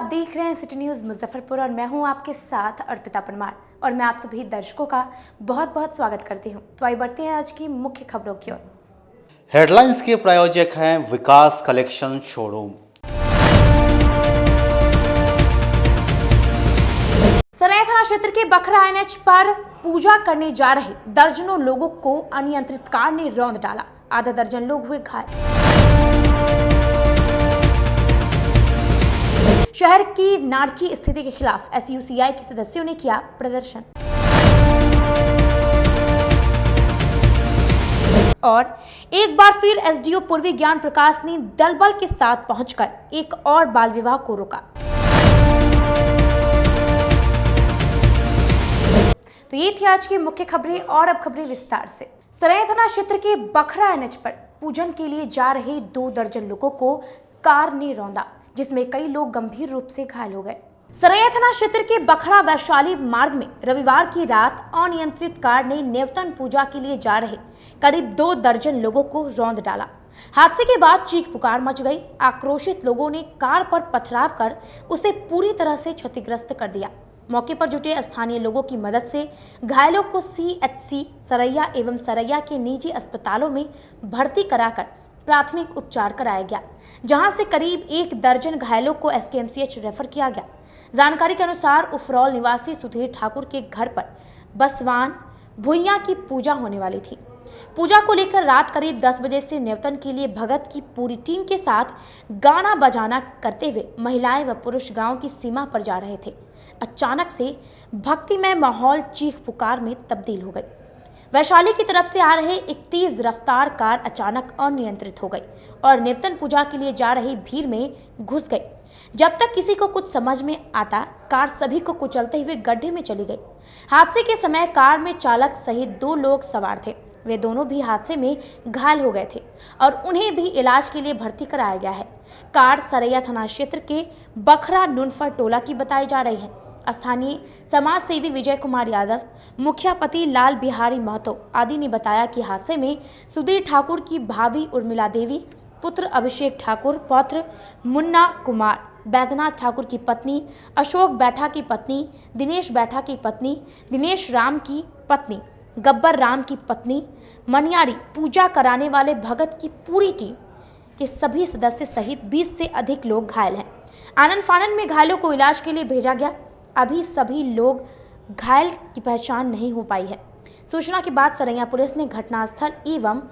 देख रहे हैं सिटी न्यूज मुजफ्फरपुर और मैं हूं आपके साथ अर्पिता परमार और मैं आप सभी दर्शकों का बहुत बहुत स्वागत करती हूं। तो आइए बढ़ते हैं आज की मुख्य खबरों की ओर। हेडलाइंस के प्रायोजक हैं विकास कलेक्शन शोरूम। सराय थाना क्षेत्र के बखरा एनएच पर पूजा करने जा रहे दर्जनों लोगों को अनियंत्रित कार ने रौंद डाला। आधा दर्जन लोग हुए घायल। शहर की नारकीय स्थिति के खिलाफ एसयूसीआई के सदस्यों ने किया प्रदर्शन। और एक बार फिर एसडीओ पूर्वी ज्ञान प्रकाश ने दलबल के साथ पहुंचकर एक और बाल विवाह को रोका। तो ये थी आज की मुख्य खबरें और अब खबरें विस्तार से। सराय थाना क्षेत्र के बखरा एनएच पर पूजन के लिए जा रहे 2 दर्जन लोगों को कार ने रौंदा, जिसमें कई लोग गंभीर रूप से घायल हो गए। सराय थाना क्षेत्र के बखरा वैशाली मार्ग में रविवार की रात अनियंत्रित कार ने नेवतन पूजा के लिए जा रहे करीब 2 दर्जन लोगों को रौंद डाला। हादसे के बाद चीख पुकार मच गई। आक्रोशित लोगों ने कार पर पथराव कर उसे पूरी तरह से क्षतिग्रस्त कर दिया। मौके पर जुटे स्थानीय लोगों की मदद से घायलों को सीएचसी सरैया एवं सरैया के निजी अस्पतालों में भर्ती कराकर प्राथमिक उपचार कराया गया, जहां से करीब 1 दर्जन घायलों को एसकेएमसीएच रेफर किया गया। जानकारी के अनुसार उफरौल निवासी सुधीर ठाकुर के घर पर बसवान भुइयां की पूजा होने वाली थी। पूजा को लेकर रात करीब 10 बजे से नेवतन के लिए भगत की पूरी टीम के साथ गाना बजाना करते हुए महिलाएं व पुरुष गांव की सीमा पर जा रहे थे। अचानक से भक्तिमय माहौल चीख पुकार में तब्दील हो गई। वैशाली की तरफ से आ रहे एक तेज रफ्तार कार अचानक अनियंत्रित हो गई और नेवतन पूजा के लिए जा रही भीड़ में घुस गई। जब तक किसी को कुछ समझ में आता, कार सभी को कुचलते हुए गड्ढे में चली गई। हादसे के समय कार में चालक सहित 2 लोग सवार थे। वे दोनों भी हादसे में घायल हो गए थे और उन्हें भी इलाज के लिए भर्ती कराया गया है। कार सरैया थाना क्षेत्र के बखरा नुनफर टोला की बताई जा रही है। स्थानीय समाज सेवी विजय कुमार यादव, मुखिया पति लाल बिहारी महतो आदि ने बताया कि हादसे में सुधीर ठाकुर की भाभी उर्मिला देवी, पुत्र अभिषेक ठाकुर, पौत्र मुन्ना कुमार, बैद्यनाथ ठाकुर की पत्नी, अशोक बैठा की पत्नी, दिनेश बैठा की पत्नी, दिनेश राम की पत्नी, गब्बर राम की पत्नी, मनियारी पूजा कराने वाले भगत की पूरी टीम के सभी सदस्य सहित 20 से अधिक लोग घायल हैं। आनन फानन में घायलों को इलाज के लिए भेजा गया। अभी सभी लोग घायल की पहचान नहीं हो पाई है। सूचना के बाद सरैया पुलिस ने घटनास्थल एवं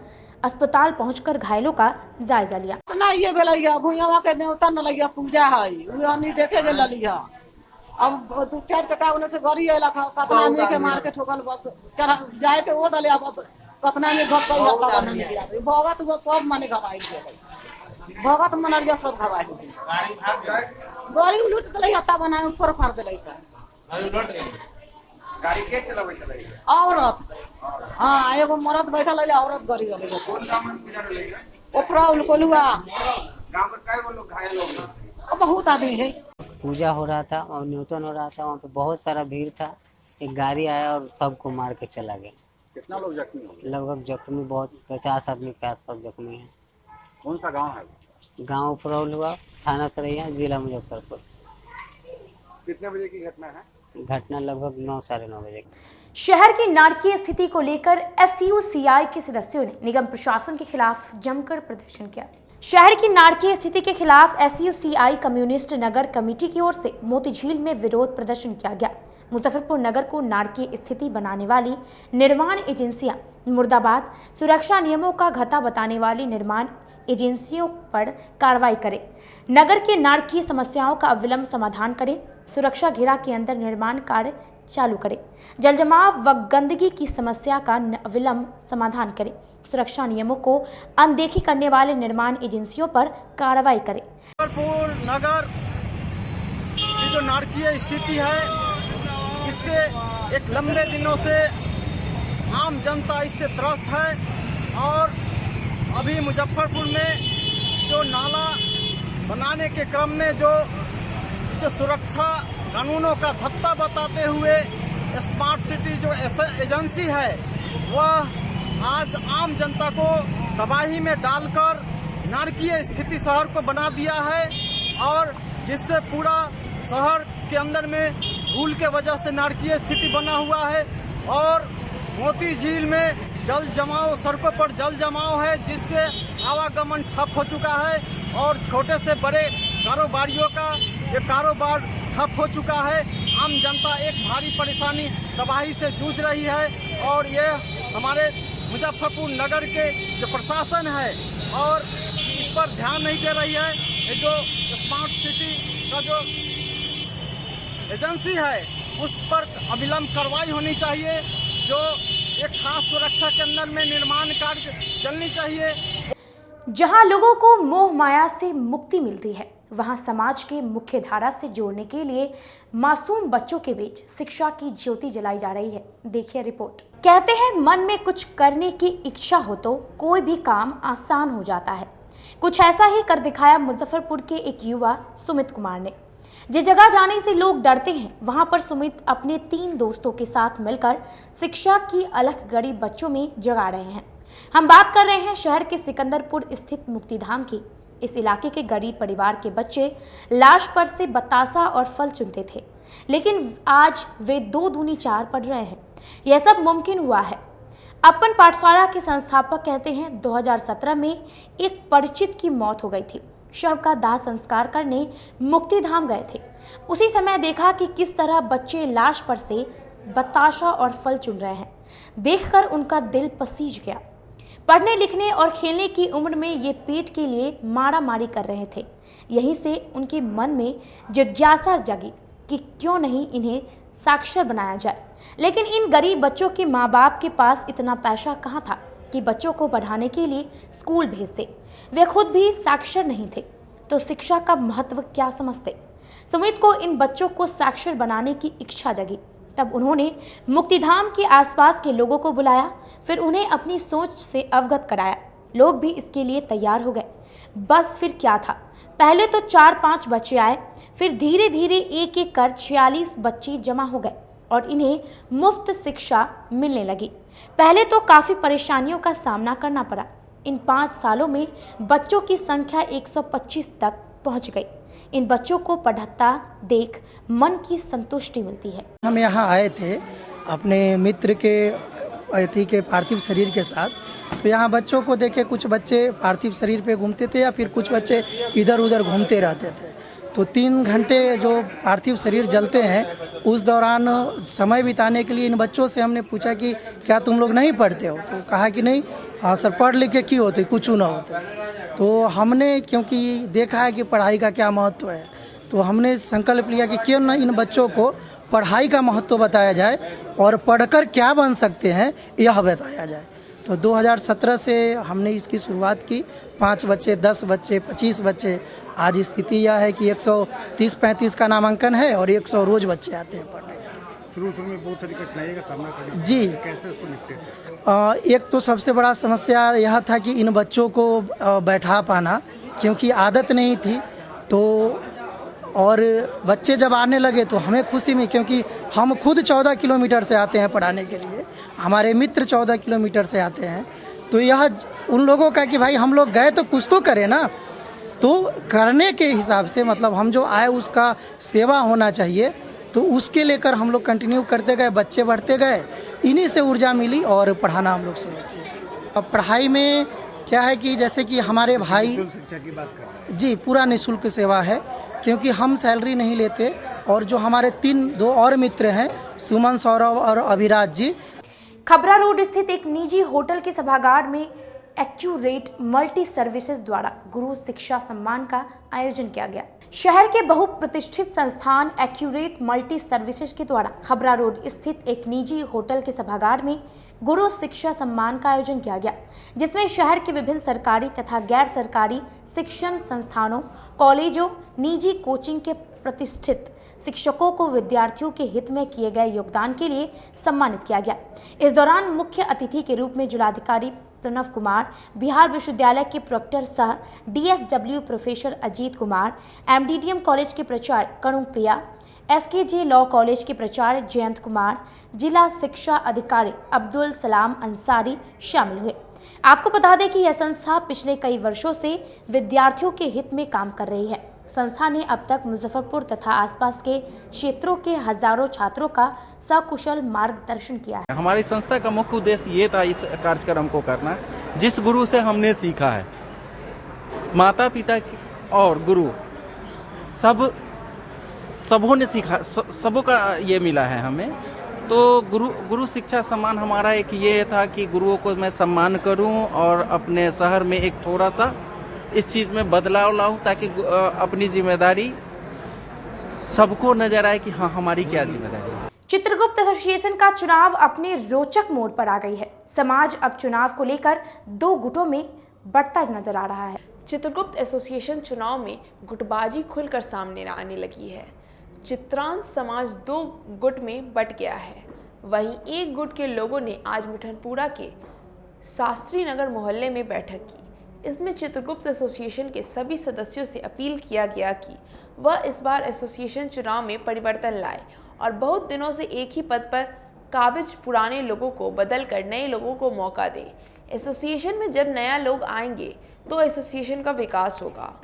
अस्पताल पहुंचकर घायलों का जायजा लिया। ना ये भेलैया भुइयावा के देवता न लगिया पूजा है उ हमनी देखे गेल ललिया। अब 2-4 चक्का उन्हें से गाड़ी आइला कतना में के मार के ठोकल बस चढ़ा जाए के ओ दलिया बस कतना में घर पे हल्का बन गया। भगत वो सब माने घबाई गेल। भगत मनरिया सब घबाई गेल। गाड़ी भाग जाए गाड़ी उलट दले हत्ता बनाए ऊपर फाड़ देले छ। गाड़ी उलट गई। गाड़ी के चलावै चलाई औरत। हां एगो मर्द बैठल है, औरत गाड़ी वाले बैठल। कौन गांव में पूजा ले गया? ओपराउल कोलुआ गांव में कई लोग घायल हो गए। बहुत आदमी है। पूजा हो रहा था और न्यूटन हो रहा था, वहाँ पे बहुत सारा भीड़ था। एक गाड़ी आया और सबको मार के चला गया। कितना लोग जख्मी हो? लगभग जख्मी बहुत 50 आदमी के आसपास जख्मी है। कौन सा गांव है? गांव उफरौल हुआ, थाना सरैया, जिला मुजफ्फरपुर। कितने बजे की घटना है? घटना लगभग 9 साढ़े 9 बजे। शहर की नारकीय स्थिति को लेकर एसयूसीआई के सदस्यों ने निगम प्रशासन के खिलाफ जमकर प्रदर्शन किया। शहर की नारकीय स्थिति के खिलाफ एसयूसीआई कम्युनिस्ट नगर कमेटी की ओर से मोतीझील में विरोध प्रदर्शन किया गया। मुजफ्फरपुर नगर को नारकीय स्थिति बनाने वाली निर्माण एजेंसियां मुर्दाबाद, सुरक्षा नियमों का घाटा बताने वाली निर्माण एजेंसियों पर कार्रवाई करें, नगर के नारकीय समस्याओं का अविलंब समाधान करें, सुरक्षा घेरा के अंदर निर्माण कार्य चालू करें, जल जमाव व गंदगी की समस्या का अविलंब समाधान करें, सुरक्षा नियमों को अनदेखी करने वाले निर्माण एजेंसियों पर कार्रवाई करें। मुजफ्फरपुर नगर की जो नारकीय स्थिति है, इससे एक लंबे दिनों से आम जनता इससे त्रस्त है और अभी मुजफ्फरपुर में जो नाला बनाने के क्रम में जो सुरक्षा कानूनों का धत्ता बताते हुए स्मार्ट सिटी जो एजेंसी है वह आज आम जनता को तबाही में डालकर नारकीय स्थिति शहर को बना दिया है और जिससे पूरा शहर के अंदर में धूल के वजह से नारकीय स्थिति बना हुआ है और मोती झील में जल जमाव, सड़कों पर जल जमाव है, जिससे आवागमन ठप हो चुका है और छोटे से बड़े कारोबारियों का ये कारोबार ठप हो चुका है। आम जनता एक भारी परेशानी, तबाही से जूझ रही है और ये हमारे मुजफ्फरपुर नगर के जो प्रशासन है और इस पर ध्यान नहीं दे रही है। ये जो स्मार्ट सिटी का जो एजेंसी है उस पर अविलंब कार्रवाई होनी चाहिए। जो एक खास सुरक्षा के अंदर में निर्माण कार्य चलनी चाहिए। जहां लोगों को मोह माया से मुक्ति मिलती है, वहां समाज के मुख्य धारा से जोड़ने के लिए मासूम बच्चों के बीच शिक्षा की ज्योति जलाई जा रही है। देखिए रिपोर्ट। कहते हैं मन में कुछ करने की इच्छा हो तो कोई भी काम आसान हो जाता है। कुछ ऐसा ही कर दिखाया मुजफ्फरपुर के एक युवा सुमित कुमार ने। जिस जगह जाने से लोग डरते हैं, वहां पर सुमित अपने 3 दोस्तों के साथ मिलकर शिक्षा की अलख गरीब बच्चों में जगा रहे हैं। हम बात कर रहे हैं शहर के सिकंदरपुर स्थित मुक्तिधाम की। इस इलाके के गरीब परिवार के बच्चे लाश पर से बतासा और फल चुनते थे, लेकिन आज वे 2 दूनी 4 पढ़ रहे हैं। यह सब मुमकिन हुआ है। अपन पाठशाला के संस्थापक कहते हैं 2017 में एक परिचित की मौत हो गई थी। शव का दाह संस्कार करने मुक्तिधाम गए थे। उसी समय देखा कि किस तरह बच्चे लाश पर से बताशा और फल चुन रहे हैं। देखकर उनका दिल पसीज गया। पढ़ने लिखने और खेलने की उम्र में ये पेट के लिए मारा मारी कर रहे थे। यहीं से उनके मन में जिज्ञासा जगी कि क्यों नहीं इन्हें साक्षर बनाया जाए। लेकिन इन गरीब बच्चों के माँ बाप के पास इतना पैसा कहाँ था कि बच्चों को पढ़ाने के लिए स्कूल भेजते। वे खुद भी साक्षर नहीं थे, तो शिक्षा का महत्व क्या समझते। सुमित को इन बच्चों को साक्षर बनाने की इच्छा जगी। तब उन्होंने मुक्तिधाम के आसपास के लोगों को बुलाया, फिर उन्हें अपनी सोच से अवगत कराया। लोग भी इसके लिए तैयार हो गए। बस फिर क्या था, पहले तो 4-5 बच्चे आए, फिर धीरे धीरे एक एक कर 46 बच्चे जमा हो गए और इन्हें मुफ्त शिक्षा मिलने लगी। पहले तो काफ़ी परेशानियों का सामना करना पड़ा। इन 5 सालों में बच्चों की संख्या 125 तक पहुंच गई। इन बच्चों को पढ़ता देख मन की संतुष्टि मिलती है। हम यहाँ आए थे अपने मित्र के अतिथि के पार्थिव शरीर के साथ, तो यहाँ बच्चों को देखे कुछ बच्चे पार्थिव शरीर पे घूमते थे या फिर कुछ बच्चे इधर उधर घूमते रहते थे। तो 3 घंटे जो पार्थिव शरीर जलते हैं उस दौरान समय बिताने के लिए इन बच्चों से हमने पूछा कि क्या तुम लोग नहीं पढ़ते हो। तो कहा कि नहीं, हाँ सर पढ़ लिख के क्यों होते, कुछ ना होता। तो हमने क्योंकि देखा है कि पढ़ाई का क्या महत्व है, तो हमने संकल्प लिया कि क्यों ना इन बच्चों को पढ़ाई का महत्व बताया जाए और पढ़कर क्या बन सकते हैं यह बताया जाए। तो 2017 से हमने इसकी शुरुआत की। 5 बच्चे, 10 बच्चे, 25 बच्चे। आज स्थिति यह है कि 130-135 का नामांकन है और 100 रोज बच्चे आते हैं पढ़ने। शुरू में बहुत सारी कठिनाइयों का सामना करना जी, कैसे उसको निपटे? एक तो सबसे बड़ा समस्या यह था कि इन बच्चों को बैठा पाना, क्योंकि आदत नहीं थी। तो और बच्चे जब आने लगे तो हमें खुशी में, क्योंकि हम खुद 14 किलोमीटर से आते हैं पढ़ाने के लिए, हमारे मित्र 14 किलोमीटर से आते हैं। तो यह उन लोगों का कि भाई हम लोग गए तो कुछ तो करें ना, तो करने के हिसाब से मतलब हम जो आए उसका सेवा होना चाहिए। तो उसके लेकर हम लोग कंटिन्यू करते गए, बच्चे बढ़ते गए, इन्हीं से ऊर्जा मिली और पढ़ाना हम लोग शुरू किए। अब पढ़ाई में क्या है कि जैसे कि हमारे भाई, शिक्षा की बात कर रहे हैं। जी पूरा निःशुल्क सेवा है, क्योंकि हम सैलरी नहीं लेते। और जो हमारे 2 और मित्र हैं, सुमन, सौरभ और अभिराज जी। खबरा रोड स्थित एक निजी होटल के सभागार में एक्यूरेट मल्टी सर्विसेज द्वारा गुरु शिक्षा सम्मान का आयोजन किया गया। शहर के बहुप्रतिष्ठित संस्थान एक्यूरेट मल्टी सर्विसेज के द्वारा खबरा रोड स्थित एक निजी होटल के सभागार में गुरु शिक्षा सम्मान का आयोजन किया गया, जिसमें शहर के विभिन्न सरकारी तथा गैर सरकारी शिक्षण संस्थानों, कॉलेजों, निजी कोचिंग के प्रतिष्ठित शिक्षकों को विद्यार्थियों के हित में किए गए योगदान के लिए सम्मानित किया गया। इस दौरान मुख्य अतिथि के रूप में जिलाधिकारी प्रणव कुमार, बिहार विश्वविद्यालय के प्रोक्टर सह DSW professor Ajit Kumar, MDDM college के प्राचार्य करुण प्रिया, SKJ लॉ कॉलेज के प्राचार्य जयंत कुमार, जिला शिक्षा अधिकारी अब्दुल सलाम अंसारी शामिल हुए। आपको बता दें कि यह संस्था पिछले कई वर्षों से विद्यार्थियों के हित में काम कर रही है। संस्था ने अब तक मुजफ्फरपुर तथा आसपास के क्षेत्रों के हजारों छात्रों का सकुशल मार्गदर्शन किया है। हमारी संस्था का मुख्य उद्देश्य ये था इस कार्यक्रम को करना, जिस गुरु से हमने सीखा है, माता पिता और गुरु सबों ने सीखा, सबों का ये मिला है हमें। तो गुरु शिक्षा सम्मान हमारा एक ये था कि गुरुओं को मैं सम्मान करूं और अपने शहर में एक थोड़ा सा इस चीज़ में बदलाव लाऊं, ताकि अपनी जिम्मेदारी सबको नजर आए कि हाँ हमारी क्या जिम्मेदारी है। चित्रगुप्त एसोसिएशन का चुनाव अपने रोचक मोड़ पर आ गई है। समाज अब चुनाव को लेकर दो गुटों में बढ़ता नजर आ रहा है। चित्रगुप्त एसोसिएशन चुनाव में गुटबाजी खुलकर सामने आने लगी है। चित्रांश समाज दो गुट में बट गया है। वहीं एक गुट के लोगों ने आज मिठनपुरा के शास्त्री नगर मोहल्ले में बैठक की। इसमें चित्रगुप्त एसोसिएशन के सभी सदस्यों से अपील किया गया कि वह इस बार एसोसिएशन चुनाव में परिवर्तन लाए और बहुत दिनों से एक ही पद पर काबिज पुराने लोगों को बदलकर नए लोगों को मौका दे। एसोसिएशन में जब नया लोग आएंगे तो एसोसिएशन का विकास होगा।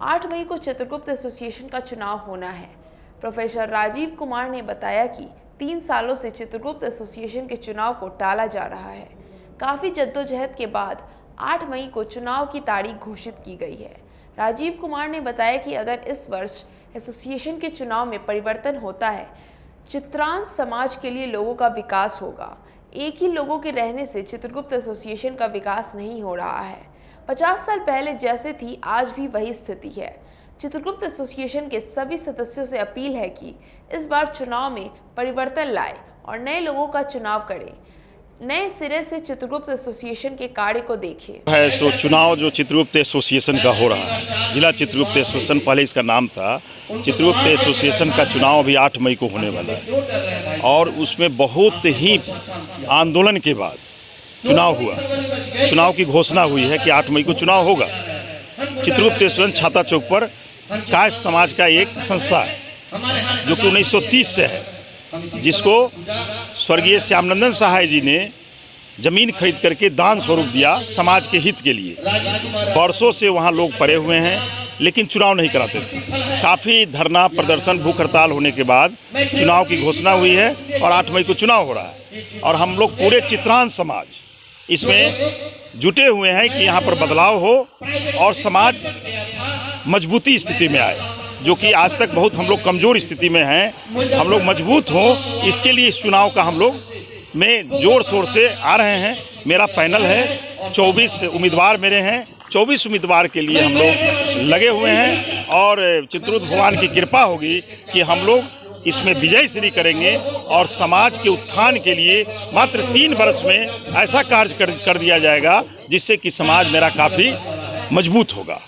8 मई को चित्रगुप्त एसोसिएशन का चुनाव होना है। प्रोफेसर राजीव कुमार ने बताया कि 3 सालों से चित्रगुप्त एसोसिएशन के चुनाव को टाला जा रहा है। काफ़ी जद्दोजहद के बाद 8 मई को चुनाव की तारीख घोषित की गई है। राजीव कुमार ने बताया कि अगर इस वर्ष एसोसिएशन के चुनाव में परिवर्तन होता है, चित्रांश समाज के लिए लोगों का विकास होगा। एक ही लोगों के रहने से चित्रगुप्त एसोसिएशन का विकास नहीं हो रहा है। 50 साल पहले जैसे थी आज भी वही स्थिति है। चित्रगुप्त एसोसिएशन के सभी सदस्यों से अपील है कि इस बार चुनाव में परिवर्तन लाए और नए लोगों का चुनाव करें। नए सिरे से चित्रगुप्त एसोसिएशन के कार्य को देखें। है सो चुनाव जो चित्रगुप्त एसोसिएशन का हो रहा है, जिला चित्रगुप्त एसोसिएशन पहले इसका नाम था। चित्रगुप्त एसोसिएशन का चुनाव अभी 8 मई को होने वाला है और उसमें बहुत ही आंदोलन के बाद चुनाव हुआ। चुनाव की घोषणा हुई है कि 8 मई को चुनाव होगा। चित्रगुप्त एसोसिएशन छाता चौक पर कायस्थ समाज का एक संस्था है जो कि 1930 से है, जिसको स्वर्गीय श्यामनंदन सहाय जी ने जमीन खरीद करके दान स्वरूप दिया समाज के हित के लिए। वर्षों से वहाँ लोग पड़े हुए हैं लेकिन चुनाव नहीं कराते थे। काफ़ी धरना प्रदर्शन भूख हड़ताल होने के बाद चुनाव की घोषणा हुई है और 8 मई को चुनाव हो रहा है और हम लोग पूरे चित्रांश समाज इसमें जुटे हुए हैं कि यहाँ पर बदलाव हो और समाज मजबूती स्थिति में आए, जो कि आज तक बहुत हम लोग कमज़ोर स्थिति में हैं। हम लोग मजबूत हों, इसके लिए इस चुनाव का हम लोग में ज़ोर शोर से आ रहे हैं। मेरा पैनल है, 24 उम्मीदवार मेरे हैं। 24 उम्मीदवार के लिए हम लोग लगे हुए हैं और चित्रगुप्त भगवान की कृपा होगी कि हम लोग इसमें विजय श्री करेंगे और समाज के उत्थान के लिए मात्र 3 वर्ष में ऐसा कार्य कर दिया जाएगा जिससे कि समाज मेरा काफ़ी मजबूत होगा।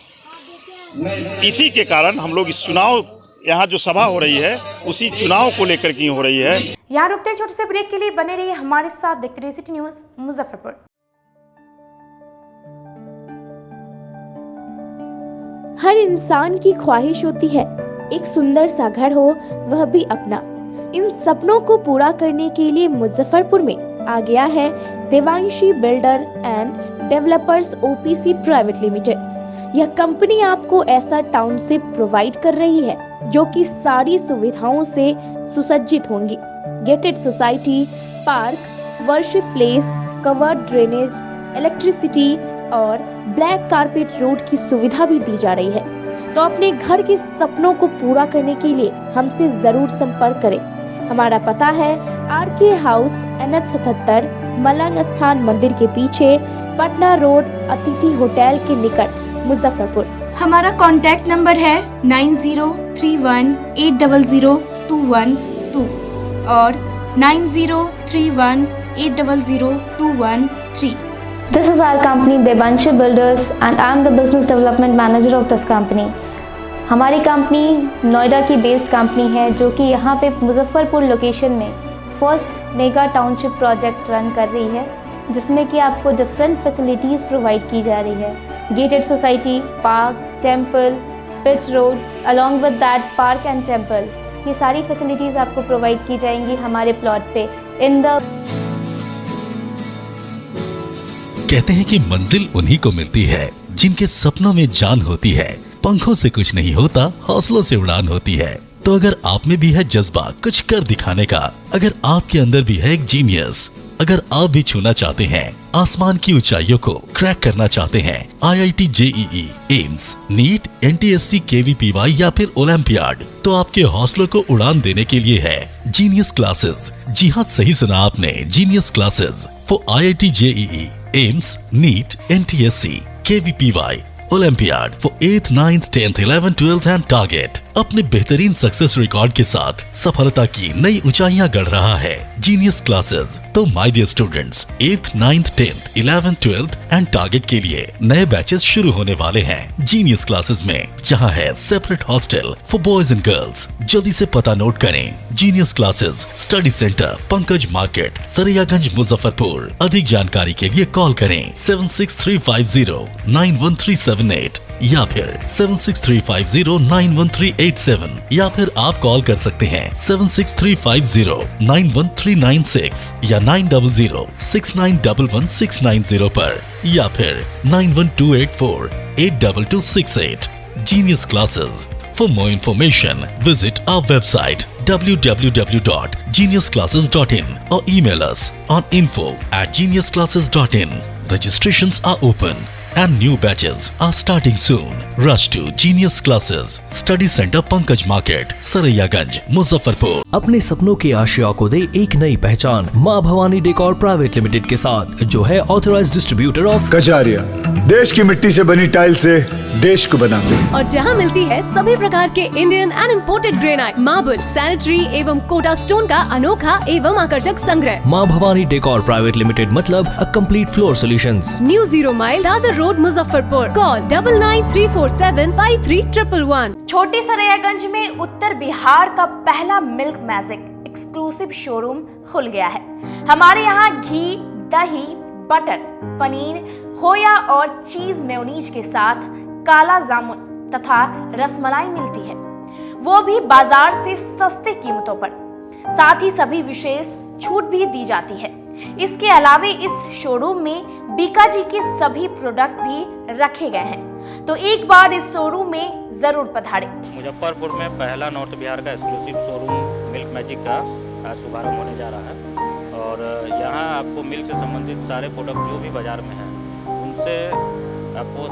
इसी के कारण हम लोग इस चुनाव, यहाँ जो सभा हो रही है उसी चुनाव को लेकर की हो रही है। यहाँ रुकते हैं छोटे से ब्रेक के लिए, बने रहिए हमारे साथ। देखते रहिए सिटी न्यूज़ मुजफ्फरपुर। हर इंसान की ख्वाहिश होती है एक सुंदर सा घर हो, वह भी अपना। इन सपनों को पूरा करने के लिए मुजफ्फरपुर में आ गया है Devanshi builder and developers OPC private limited. यह कंपनी आपको ऐसा टाउनशिप प्रोवाइड कर रही है जो कि सारी सुविधाओं से सुसज्जित होंगी। Gated society, park, worship place, covered drainage, electricity और ब्लैक कारपेट रोड की सुविधा भी दी जा रही है। तो अपने घर के सपनों को पूरा करने के लिए हमसे जरूर संपर्क करें। हमारा पता है आरके हाउस, NH 77, मलंग स्थान मंदिर के पीछे, पटना रोड, अतिथि होटल के निकट, मुजफ्फरपुर। हमारा कॉन्टैक्ट नंबर है 9031800212 और 9031800213। This is our company Devanshi Builders and I am the business development manager of this company. हमारी कंपनी नोएडा की बेस्ड कंपनी है जो कि यहाँ पे मुजफ्फरपुर लोकेशन में first mega township project run कर रही है, जिसमें कि आपको डिफरेंट फैसिलिटीज़ प्रोवाइड की जा रही है। Gated society, park, temple, pitch road, along with that park and temple, ये सारी फैसिलिटीज़ आपको प्रोवाइड की जाएंगी हमारे प्लॉट पे। कहते हैं कि मंजिल उन्हीं को मिलती है जिनके सपनों में जान होती है। पंखों से कुछ नहीं होता, हौसलों से उड़ान होती है। तो अगर आप में भी है जज्बा कुछ कर दिखाने का, अगर आपके अंदर भी है एक जीनियस, अगर आप भी छूना चाहते हैं आसमान की ऊंचाइयों को, क्रैक करना चाहते हैं IIT JEE, AIIMS, NEET, NTSC, KVPY या फिर ओलंपियाड, तो आपके हौसलों को उड़ान देने के लिए है जीनियस क्लासेस। जी हाँ, सही सुना आपने, genius classes for IIT JEE, AIIMS, NEET, NTSC, KVPY, olympiad for 8th, 9th, 10th, 11th, 12th and target. अपने बेहतरीन सक्सेस रिकॉर्ड के साथ सफलता की नई ऊंचाइयां गढ़ रहा है जीनियस क्लासेस। तो my dear students, 8th, 9th, 10th, 11th, 12th and target के लिए नए बैचेस शुरू होने वाले हैं जीनियस क्लासेस में, जहां है separate hostel for boys and girls. जल्दी से पता नोट करें, genius classes, study centre, Pankaj market, Saraiyaganj, Muzaffarpur. अधिक जानकारी के लिए कॉल करें 7635091378 या फिर 7635091387 या फिर आप कॉल कर सकते हैं 7635091396 या 9006911690 पर या फिर 9128482268। Genius Classes. For more information, visit our website www.geniusclasses.in or email us on info@geniusclasses.in. Registrations are open and new batches are starting soon. Rush to Genius Classes, Study Center, Pankaj Market, Saraiyaganj, Muzaffarpur. अपने सपनों के आशिया को दे एक नई पहचान माँ Bhavani decor private limited के साथ, जो है ऑथराइज्ड डिस्ट्रीब्यूटर ऑफ कजारिया। देश की मिट्टी से बनी टाइल से देश को बनाते हैं, और जहां मिलती है सभी प्रकार के Indian and imported granite, marble, sanitary एवं कोटा स्टोन का अनोखा एवं आकर्षक संग्रह। माँ भवानी डेकोर प्राइवेट लिमिटेड मतलब a complete floor solutions. New 0 mile Dadar road, Muzaffarpur. Call 9934715311। छोटी सरैयागंज में उत्तर बिहार का पहला मिल्क मैजिक एक्सक्लूसिव शोरूम खुल गया है। हमारे यहाँ घी, दही, बटर, पनीर, खोया और चीज मेयोनीज के साथ काला जामुन तथा रसमलाई मिलती है, वो भी बाजार से सस्ते कीमतों पर। साथ ही सभी विशेष छूट भी दी जाती है। इसके अलावे इस शोरूम में बीकाजी के सभी प्रोडक्ट भी रखे गए हैं, तो एक बार इस शोरूम में जरूर पधारें। मुजफ्फरपुर में पहला नॉर्थ बिहार का एक्सक्लूसिव शोरूम मिल्क मैजिक का शुभारंभ होने जा रहा है, और यहाँ आपको मिल्क से संबंधित सारे प्रोडक्ट जो भी बाजार में हैं उनसे आपको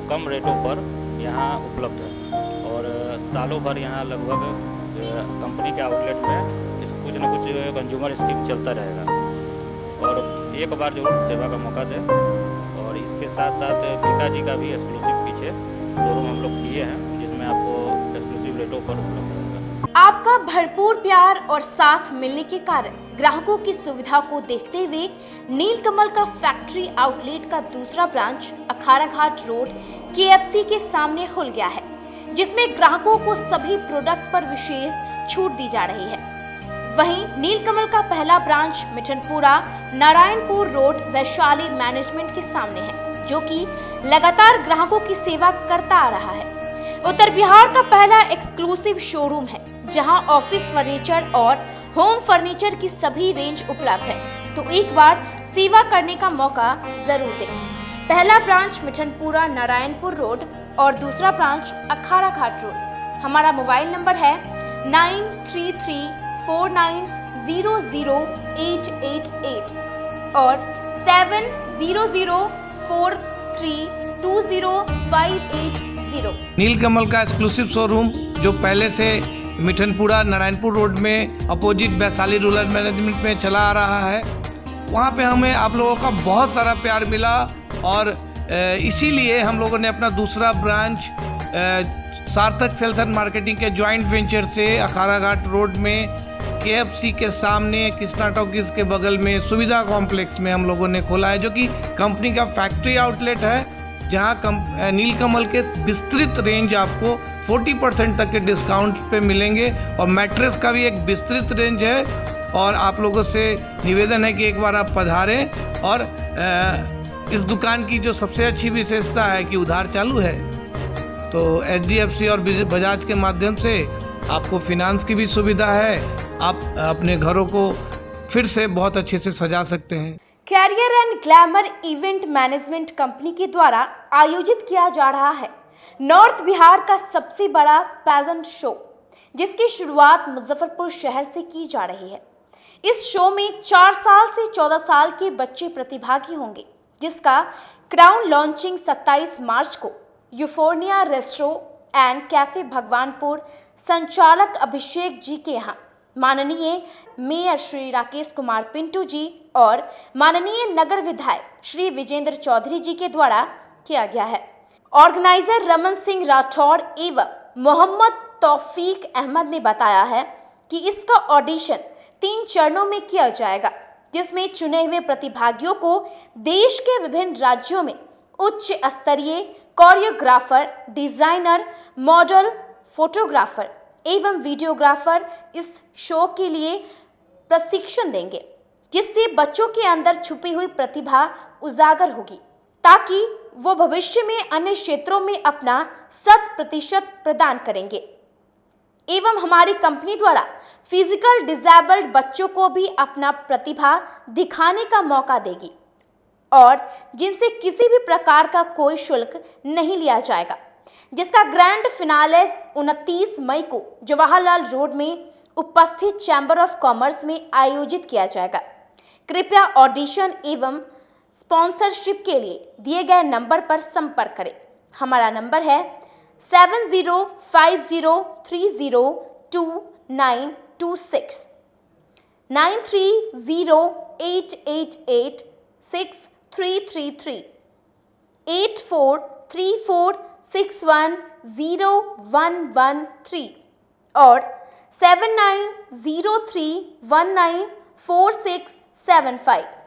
कम रेटों पर यहाँ उपलब्ध है। और सालों भर यहाँ लगभग कंपनी के आउटलेट में कुछ न कुछ कंज्यूमर स्कीम चलता रहेगा, और एक बार जरूर सेवा का मौका दें। और इसके साथ साथ बीकाजी का भी एक्सक्लूसिव पीछे शोरूम हम लोग किए हैं, जिसमें आपको एक्सक्लूसिव रेटों पर उपलब्ध रहेगा। आपका भरपूर प्यार और साथ मिलने के कारण ग्राहकों की सुविधा को देखते हुए नीलकमल का फैक्ट्री आउटलेट का दूसरा ब्रांच अखाड़ा घाट रोड KFC के सामने खुल गया है, जिसमें ग्राहकों को सभी प्रोडक्ट पर विशेष छूट दी जा रही है। वहीं नीलकमल का पहला branch Mithanpura Narayanpur road Vaishali management के सामने है, जो कि लगातार ग्राहकों की सेवा करता आ रहा है। उत्तर बिहार का पहला एक्सक्लूसिव शोरूम है, जहां ऑफिस फर्नीचर और होम फर्नीचर की सभी रेंज उपलब्ध है, तो एक बार सेवा करने का मौका जरूर दें। पहला ब्रांच मिठनपुरा नारायणपुर रोड और दूसरा ब्रांच अखाड़ा घाट रोड। हमारा मोबाइल नंबर है 9334900888 और 7004320580। नीलकमल का एक्सक्लूसिव शोरूम जो पहले से मिठनपुरा नारायणपुर रोड में अपोजिट वैशाली रूरल मैनेजमेंट में चला आ रहा है, वहाँ पे हमें आप लोगों का बहुत सारा प्यार मिला, और इसीलिए हम लोगों ने अपना दूसरा ब्रांच सार्थक सेल्स एंड मार्केटिंग के जॉइंट वेंचर से अखाड़ा घाट रोड में KFC के सामने कृष्णा टॉकीज के बगल में सुविधा कॉम्प्लेक्स में हम लोगों ने खोला है, जो कि कंपनी का फैक्ट्री आउटलेट है, जहां नीलकमल के विस्तृत रेंज आपको 40% तक के डिस्काउंट पे मिलेंगे, और मैट्रेस का भी एक विस्तृत रेंज है। और आप लोगों से निवेदन है कि एक बार आप पधारें, और इस दुकान की जो सबसे अच्छी विशेषता है कि उधार चालू है, तो HDFC और बजाज के माध्यम से आपको फिनांस की भी सुविधा है। आप अपने घरों को फिर से बहुत अच्छे से सजा सकते हैं। Career and glamour event management company के द्वारा आयोजित किया जा रहा है नॉर्थ बिहार का सबसे बड़ा पैजेंट शो, जिसकी शुरुआत मुजफ्फरपुर शहर से की जा रही है। इस शो में 4 साल से 14 साल के बच्चे प्रतिभागी होंगे, जिसका क्राउन लॉन्चिंग 27 मार्च को यूफोर्निया रेस्टोरेंट एंड कैफे भगवानपुर संचालक अभिषेक जी के यहाँ माननीय मेयर श्री राकेश कुमार पिंटू जी और माननीय नगर विधायक श्री विजेंद्र चौधरी जी के द्वारा किया गया है। ऑर्गेनाइजर रमन सिंह राठौड़ एवं मोहम्मद तौफीक अहमद ने बताया है कि इसका ऑडिशन 3 चरणों में किया जाएगा, जिसमें चुने हुए प्रतिभागियों को देश के विभिन्न राज्यों में उच्च स्तरीय कोरियोग्राफर, डिजाइनर, मॉडल, फोटोग्राफर एवं वीडियोग्राफर इस शो के लिए प्रशिक्षण देंगे, जिससे बच्चों के अंदर छुपी हुई प्रतिभा उजागर होगी, ताकि वो भविष्य में अन्य क्षेत्रों में अपना 100% प्रदान करेंगे। एवं हमारी कंपनी द्वारा फिजिकल डिसेबल्ड बच्चों को भी अपना प्रतिभा दिखाने का मौका देगी और जिनसे किसी भी प्रकार का कोई शुल्क नहीं लिया जाएगा, जिसका ग्रैंड फिनाले 29 मई को जवाहरलाल रोड में उपस्थित चैम्बर ऑफ कॉमर्स में आयोजित किया जाएगा। कृपया ऑडिशन एवं स्पॉन्सरशिप के लिए दिए गए नंबर पर संपर्क करें। हमारा नंबर है 7050302926 9308886333 8434610113 और 7903194675।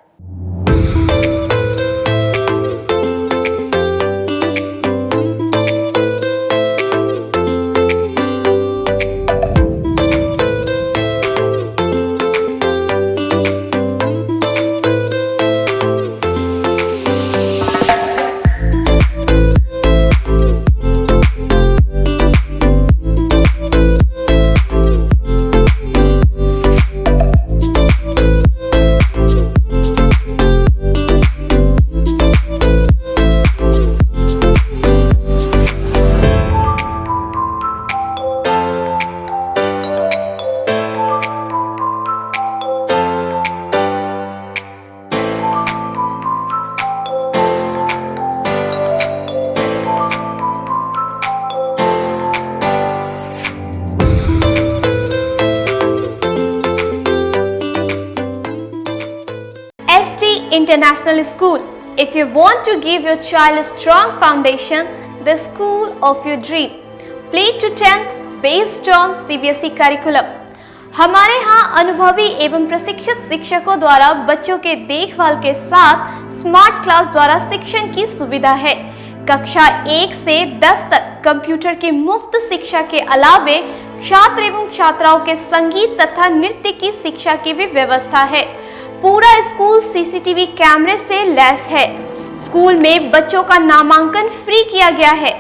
International School. If you want to give your child a strong foundation, the school of your dream. Play to 10th based on CBSE curriculum. हमारे यहाँ अनुभवी एवं प्रशिक्षित शिक्षकों द्वारा बच्चों के देखभाल के साथ स्मार्ट क्लास द्वारा शिक्षण की सुविधा है। कक्षा 1 से 10 तक कंप्यूटर की मुफ्त शिक्षा के अलावे छात्र एवं छात्राओं के संगीत तथा नृत्य की शिक्षा की भी व्यवस्था है। पूरा स्कूल सीसीटीवी कैमरे से लैस है। स्कूल में बच्चों का नामांकन फ्री किया गया है।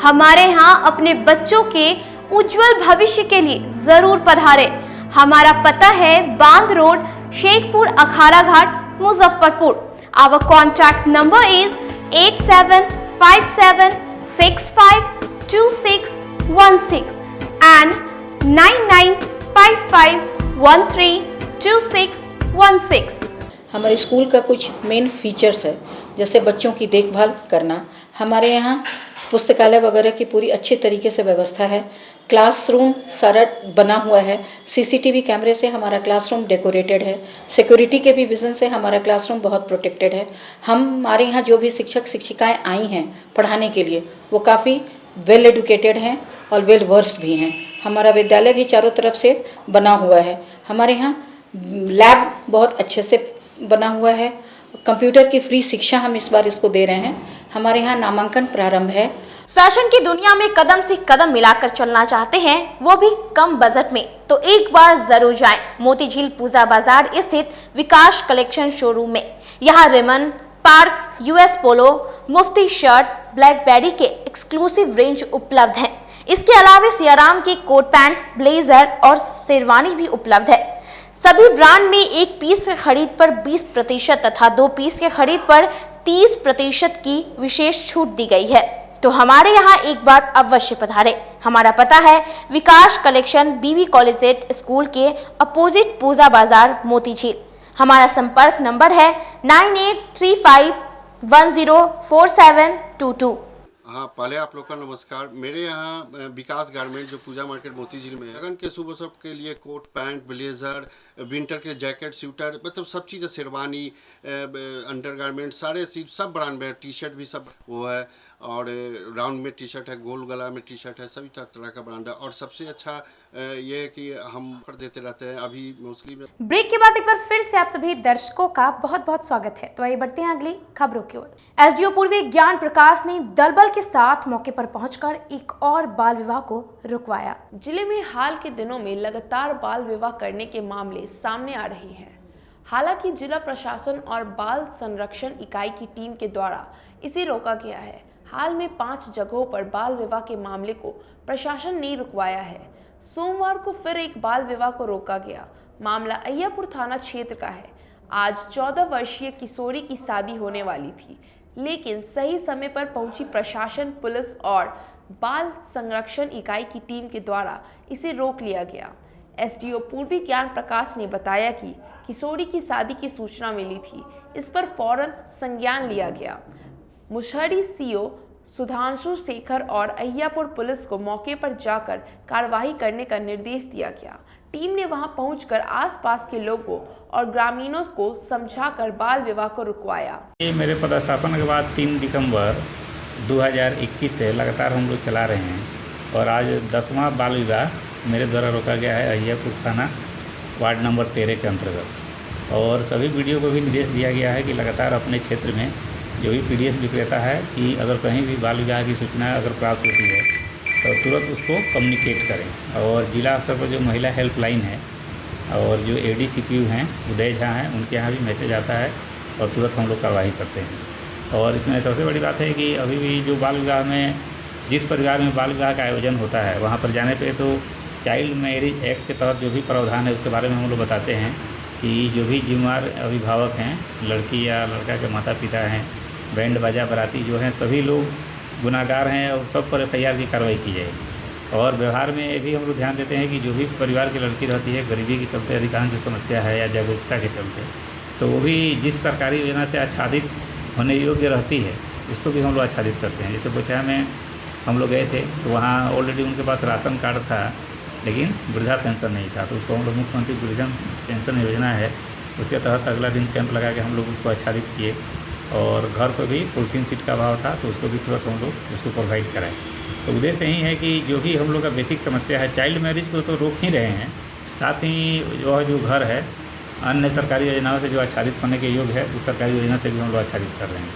हमारे यहाँ अपने बच्चों के उज्जवल भविष्य के लिए जरूर पधारें। हमारा पता है Bandh road, Shekhpur Akhara Ghat, Muzaffarpur. Our contact number is 8757652616 and 9955132616। हमारे स्कूल का कुछ मेन फीचर्स है, जैसे बच्चों की देखभाल करना। हमारे यहाँ पुस्तकालय वगैरह की पूरी अच्छी तरीके से व्यवस्था है। क्लासरूम सारा बना हुआ है। सीसीटीवी कैमरे से हमारा क्लासरूम डेकोरेटेड है। सिक्योरिटी के भी विजन से हमारा क्लासरूम बहुत प्रोटेक्टेड है। हमारे यहाँ जो भी शिक्षक शिक्षिकाएं आई हैं पढ़ाने के लिए, वो काफ़ी वेल एडुकेटेड हैं और वेल वर्स्ड भी हैं। हमारा विद्यालय भी चारों तरफ से बना हुआ है। हमारे यहाँ लैब बहुत अच्छे से बना हुआ है। कंप्यूटर की फ्री शिक्षा हम इस बार इसको दे रहे हैं। हमारे यहाँ नामांकन प्रारंभ है। फैशन की दुनिया में कदम से कदम मिलाकर चलना चाहते हैं, वो भी कम बजट में, तो एक बार जरूर जाएं मोतीझील पूजा बाजार स्थित विकास कलेक्शन शोरूम में। यहाँ रेमन, पार्क, यूएस पोलो, मुफ्ती शर्ट, ब्लैकबेरी के एक्सक्लूसिव रेंज उपलब्ध हैं। इसके अलावा सियाराम के कोट पैंट, ब्लेजर और शेरवानी भी उपलब्ध है। सभी ब्रांड में 1 पीस के खरीद पर 20% तथा 2 पीस के खरीद पर 30% की विशेष छूट दी गई है। तो हमारे यहाँ एक बार अवश्य पधारे। हमारा पता है विकास कलेक्शन बीवी कॉलेज स्कूल के अपोजिट पूजा बाजार मोतीझील। हमारा संपर्क नंबर है 9835104722। हाँ, पहले आप लोग का नमस्कार। मेरे यहाँ विकास गारमेंट जो पूजा मार्केट मोतीझील में है, लगन के शुभ अवसर के लिए कोट पैंट ब्लेजर, विंटर के जैकेट स्वेटर, मतलब सब चीज़, शेरवानी, अंडर गारमेंट, सारे चीज सब ब्रांड में, टी शर्ट भी सब वो है, और राउंड में टी शर्ट है, गोल गला में टी शर्ट है, सभी तरह का ब्रांड है। और सबसे अच्छा ये है कि हम ऑफर देते रहते हैं अभी मोस्टली। ब्रेक के बाद एक बार फिर से आप सभी दर्शकों का बहुत बहुत स्वागत है। तो आइए बढ़ते हैं अगली खबरों की ओर। एसडीओ पूर्वी ज्ञान प्रकाश ने दलबल के साथ मौके पर पहुंचकर एक और बाल विवाह को रुकवाया। जिले में हाल के दिनों में लगातार बाल विवाह करने के मामले सामने आ रहे हैं। हालांकि जिला प्रशासन और बाल संरक्षण इकाई की टीम के द्वारा इसे रोका गया है। हाल में 5 जगहों पर बाल विवाह के मामले को प्रशासन ने रुकवाया है। सोमवार को फिर एक बाल विवाह को रोका गया। मामला अय्यापुर थाना क्षेत्र का है। आज 14 वर्षीय किशोरी की शादी होने वाली थी, लेकिन सही समय पर पहुंची प्रशासन, पुलिस और बाल संरक्षण इकाई की टीम के द्वारा इसे रोक लिया गया। एसडीओ पूर्वी ज्ञान प्रकाश ने बताया कि किशोरी की शादी की सूचना मिली थी, इस पर फौरन संज्ञान लिया गया। मुशहरी सीओ सुधांशु शेखर और अय्यापुर पुलिस को मौके पर जाकर कार्रवाई करने का निर्देश दिया गया। टीम ने वहां पहुंचकर आसपास के लोगों और ग्रामीणों को समझाकर बाल विवाह को रुकवाया। ये मेरे पदस्थापन के बाद 3 दिसंबर 2021 से लगातार हम लोग चला रहे हैं और आज 10वां बाल विवाह मेरे द्वारा रोका गया है अय्यापुर थाना वार्ड नंबर 13 के अंतर्गत। और सभी वीडियो को भी निर्देश दिया गया है कि लगातार अपने क्षेत्र में जो भी पीडीएस विक्रेता है कि अगर कहीं भी बाल विवाह की सूचना अगर प्राप्त होती है तो तुरंत उसको कम्युनिकेट करें। और जिला स्तर पर जो महिला हेल्पलाइन है और जो एडीसीपीयू हैं उदय झा हैं, उनके यहाँ भी मैसेज आता है और तुरंत हम लोग कार्रवाई करते हैं। और इसमें सबसे बड़ी बात है कि अभी भी जो बाल विवाह में, जिस परिवार में बाल विवाह का आयोजन होता है, वहाँ पर जाने पर तो चाइल्ड मैरिज एक्ट के तहत जो भी प्रावधान है उसके बारे में हम लोग बताते हैं कि जो भी जिम्मेदार अभिभावक हैं, लड़की या लड़का के माता पिता हैं, बैंड बाजा बराती जो हैं, सभी लोग गुनाहगार हैं और सब पर एफआईआर की कार्रवाई की जाएगी। और व्यवहार में ये भी हम लोग ध्यान देते हैं कि जो भी परिवार की लड़की रहती है, गरीबी के चलते अधिकांश जो समस्या है या जागरूकता के चलते, तो वो भी जिस सरकारी योजना से आच्छादित होने योग्य रहती है उसको भी हम लोग आच्छादित करते हैं। जैसे बोचा में हम लोग गए थे तो वहाँ ऑलरेडी उनके पास राशन कार्ड था लेकिन वृद्धा पेंशन नहीं था, तो उसको हम लोग मुख्यमंत्री वृद्धा पेंशन योजना है उसके तहत अगला दिन कैंप लगा के हम लोग उसको आच्छादित किए। और घर पर भी पॉलिथीन सीट का अभाव था तो उसको भी तुरंत हम लोग उसको प्रोवाइड कराएं। तो उद्देश्य यही है कि जो भी हम लोग का बेसिक समस्या है, चाइल्ड मैरिज को तो रोक ही रहे हैं, साथ ही जो घर है अन्य सरकारी योजनाओं से जो आच्छादित होने के योग्य है उस सरकारी योजना से भी हम लोग आच्छादित कर रहे हैं।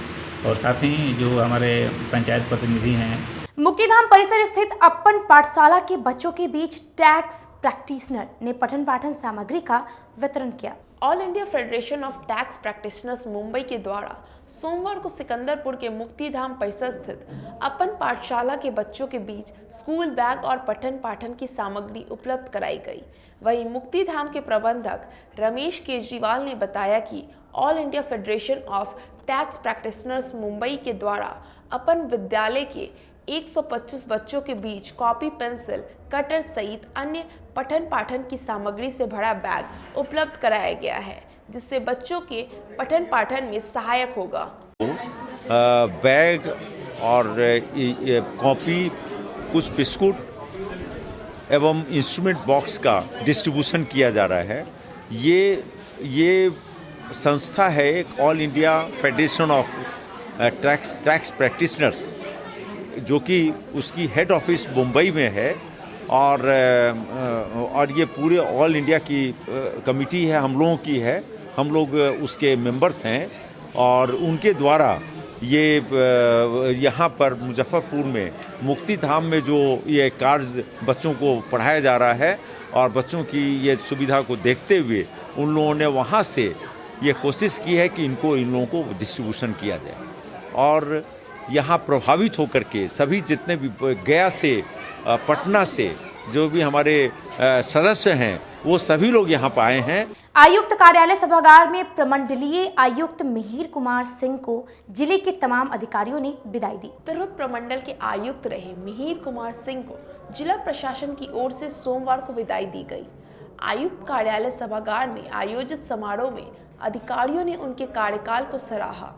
और साथ ही जो हमारे पंचायत प्रतिनिधि हैं, मुक्तिधाम परिसर स्थित अपन पाठशाला के बच्चों के बीच टैक्स प्रैक्टिशनर ने पठन पाठन सामग्री का वितरण किया। All India federation of tax practitioners Mumbai के द्वारा सोमवार को सिकंदरपुर के मुक्तिधाम परिसर स्थित अपन पाठशाला के बच्चों के बीच स्कूल बैग और पठन पाठन की सामग्री उपलब्ध कराई गई। वहीं मुक्तिधाम के प्रबंधक रमेश केजरीवाल ने बताया कि all India federation of tax practitioners Mumbai के द्वारा अपन विद्यालय के 125 बच्चों के बीच कॉपी, पेंसिल, कटर सहित अन्य पठन पाठन की सामग्री से भरा बैग उपलब्ध कराया गया है, जिससे बच्चों के पठन पाठन में सहायक होगा। बैग और कॉपी, कुछ बिस्कुट एवं इंस्ट्रूमेंट बॉक्स का डिस्ट्रीब्यूशन किया जा रहा है। ये संस्था है एक all India federation of tax practitioners, जो कि उसकी हेड ऑफिस मुंबई में है। और ये पूरे ऑल इंडिया की कमिटी है, हम लोगों की है, हम लोग उसके मेंबर्स हैं। और उनके द्वारा ये यहाँ पर मुजफ्फरपुर में मुक्तिधाम में जो ये कार्य बच्चों को पढ़ाया जा रहा है और बच्चों की ये सुविधा को देखते हुए उन लोगों ने वहाँ से ये कोशिश की है कि इन लोगों को डिस्ट्रीब्यूशन किया जाए। और यहाँ प्रभावित होकर के सभी जितने भी गया से, पटना से जो भी हमारे सदस्य हैं वो सभी लोग यहाँ पर आए हैं। आयुक्त कार्यालय सभागार में प्रमंडलीय आयुक्त मिहिर कुमार सिंह को जिले के तमाम अधिकारियों ने विदाई दी। तिरहुत प्रमंडल के आयुक्त रहे मिहिर कुमार सिंह को जिला प्रशासन की ओर से सोमवार को विदाई दी गई। आयुक्त कार्यालय सभागार में आयोजित समारोह में अधिकारियों ने उनके कार्यकाल को सराहा।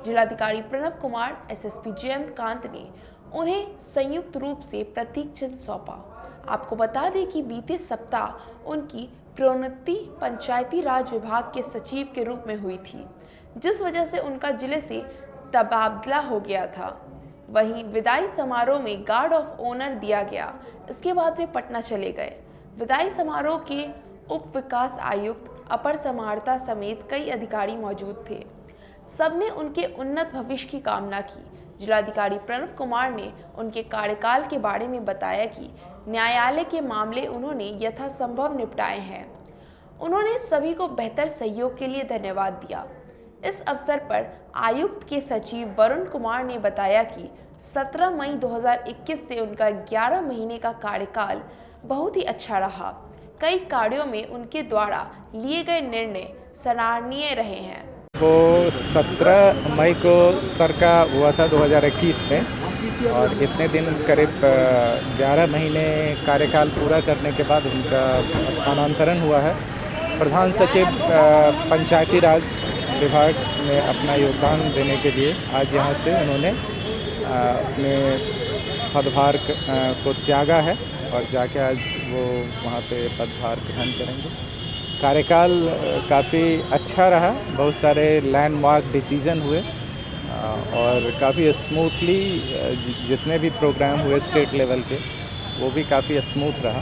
जिलाधिकारी प्रणव कुमार, एसएसपी जयंत कांत ने उन्हें संयुक्त रूप से प्रतीक चिन्ह सौंपा। आपको बता दें कि बीते सप्ताह उनकी प्रोन्नति पंचायती राज विभाग के सचिव के रूप में हुई थी, जिस वजह से उनका जिले से तबादला हो गया था। वहीं विदाई समारोह में गार्ड ऑफ ऑनर दिया गया। इसके बाद वे पटना चले गए। विदाई समारोह के उप विकास आयुक्त, अपर समाहर्ता समेत कई अधिकारी मौजूद थे। सबने उनके उन्नत भविष्य की कामना की। जिलाधिकारी प्रणव कुमार ने उनके कार्यकाल के बारे में बताया कि न्यायालय के मामले उन्होंने यथासंभव निपटाए हैं। उन्होंने सभी को बेहतर सहयोग के लिए धन्यवाद दिया। इस अवसर पर आयुक्त के सचिव वरुण कुमार ने बताया कि 17 मई 2021 से उनका 11 महीने का कार्यकाल बहुत ही अच्छा रहा। कई कार्यों में उनके द्वारा लिए गए निर्णय सराहनीय रहे हैं। वो 17 मई को सर का हुआ था 2021 में, और इतने दिन करीब 11 महीने कार्यकाल पूरा करने के बाद उनका स्थानांतरण हुआ है। प्रधान सचिव पंचायती राज विभाग में अपना योगदान देने के लिए आज यहाँ से उन्होंने अपने पदभार को त्यागा है और जाके आज वो वहाँ पे पदभार ग्रहण करेंगे। कार्यकाल काफ़ी अच्छा रहा, बहुत सारे लैंडमार्क डिसीजन हुए और काफ़ी स्मूथली जितने भी प्रोग्राम हुए स्टेट लेवल के वो भी काफ़ी स्मूथ रहा।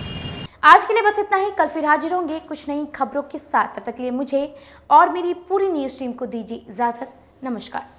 आज के लिए बस इतना ही। कल फिर हाजिर होंगे कुछ नई खबरों के साथ। तब तक के लिए मुझे और मेरी पूरी न्यूज़ टीम को दीजिए इजाज़त। नमस्कार।